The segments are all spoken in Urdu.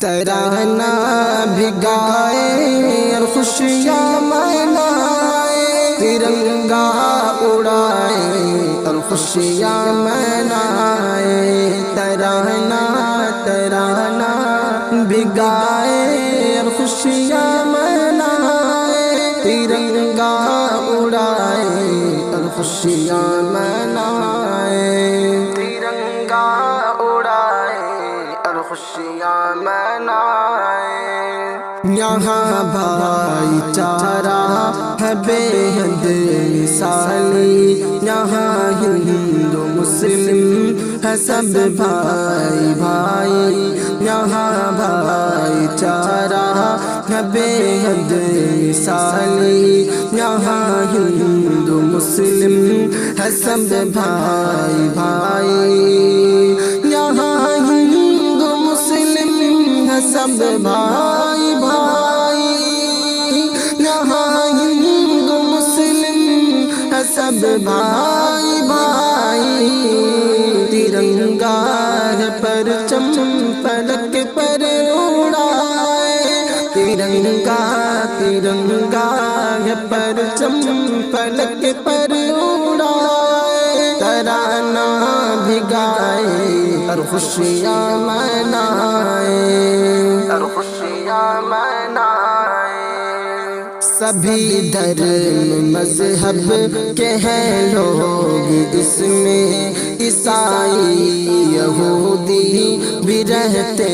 ترانہ بھگائے اور خوشیاں منائے، ترنگا اڑائے اور خوشیاں منائے، ترانہ ترانہ بھگائے اور خوشیاں منائے، ترنگا اڑائے اور خوشیاں منائے، ترنگا اڑائے اور خوشیاں منائے۔ یہاں بھائی چارہ ہے بے حد مثالی، یہاں ہندو مسلم ہے سب بھائی بھائی، یہاں بھائی چارہ ہے بے حد مثالی، یہاں ہندو مسلم ہے سب بھائی بھائی، یہاں ہندو مسلم ہے سب بھائی بھائی، یہاں ہندو مسلم ہے سب بھائی بھائی، ترنگا ہے پرچم فلک پر اڑائے، ترنگا ترنگا ہے پرچم فلک پر اڑائے، ترانہ بھگائے اور خوشیاں منائے، اور خوشیاں منائے۔ سبھی دھرم مذہب کے ہیں لوگ اس میں، عیسائی یہودی بھی رہتے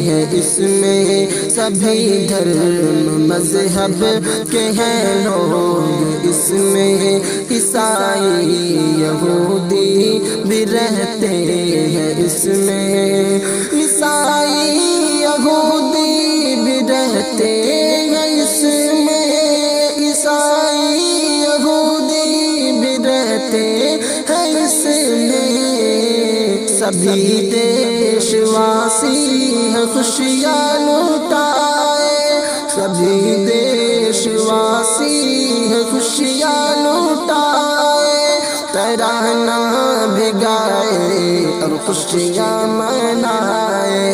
ہیں اس میں، سبھی دھرم مذہب کے ہیں لوگ اس میں، عیسائی یہودی بھی رہتے ہیں اس میں، عیسائی یہودی بھی رہتے ہیں اس میں، عیسائی یہودی بھی رہتے ہیں اس میں، سبھی دیش واسی ہیں خوشیاں لوٹائے، سبھی دیش واسی ہیں خوشیاں لوٹائے، ترانہ بھگائے اور خوشیاں منائے،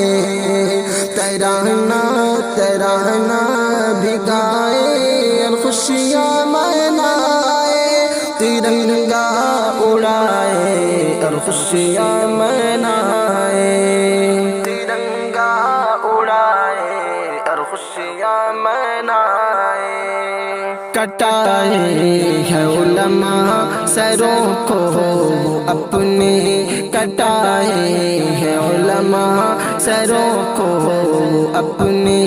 ترانہ ترانہ بھگائے اور خوشیاں منائے، ترنگا اڑائے اور خوشیاں منائے، ترنگا اڑائے اور خوشیاں منائے۔ کٹائے ہیں علماء سروں کو اپنے، کٹائے ہیں علماء سروں کو اپنے،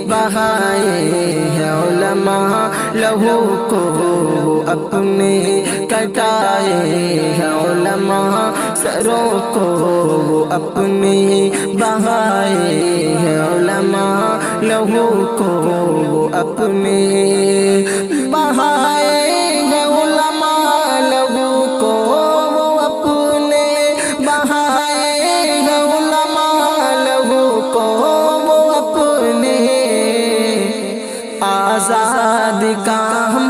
بہائے ہیں علماء لہو کو اپنے، کٹائے ہیں علماء سروں کو اپنے، بہائے ہیں علماء لہو کو اپنے، بہائے ہیں علماء لہو کو اپنے، بہائے ہیں علماء لہو کو اپنے، آزادی کا ہم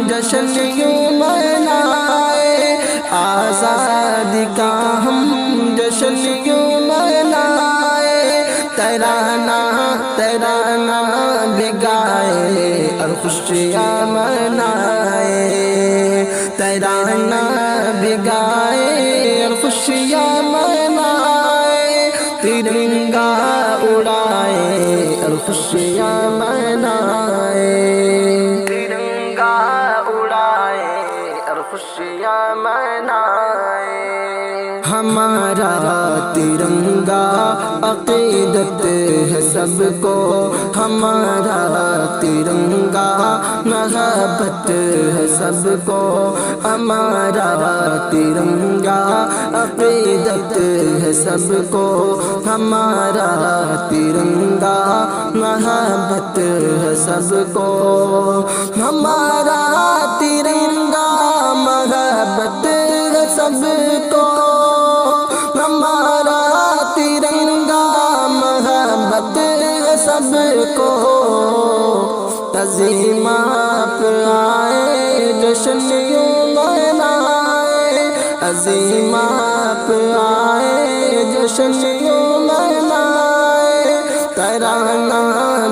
جشن یوں منائے، آزادی کا ہم جشن یوں منائے، ترانہ ترانہ بھگائے اور خوشیاں منائے، ترانہ بھگائے اور خوشیاں منائے، ترنگا اڑائے اور خوشیاں منائے، ترنگا اڑائے اور خوشیاں منائے۔ ہمارا ترنگا عقیدت ہے سب کو، ہمارا ترنگا محبت ہے سب کو، ہمارا ترنگا عقیدت ہے سب کو، ہمارا ترنگا محبت ہے سب کو، ہمارا ترنگا محبت ہے سب کو، ہمارا ترنگا محبت ہے سب کو، عظیمات آئے جشن یوں منائے، عظیمات آئے جشن یوں منائے، ترانہ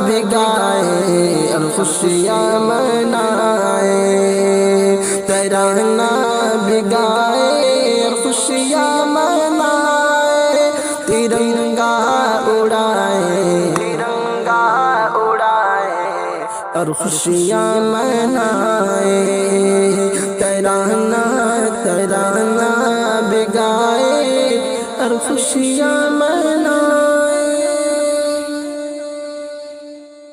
بھگائے اور خوشیاں منائے، ترانہ بھگائے اور خوشیاں منائے، ترنگا اڑائے، ترنگا اڑائے اور خوشیاں منائے، ترانہ ترانہ بھگائے اور خوشیاں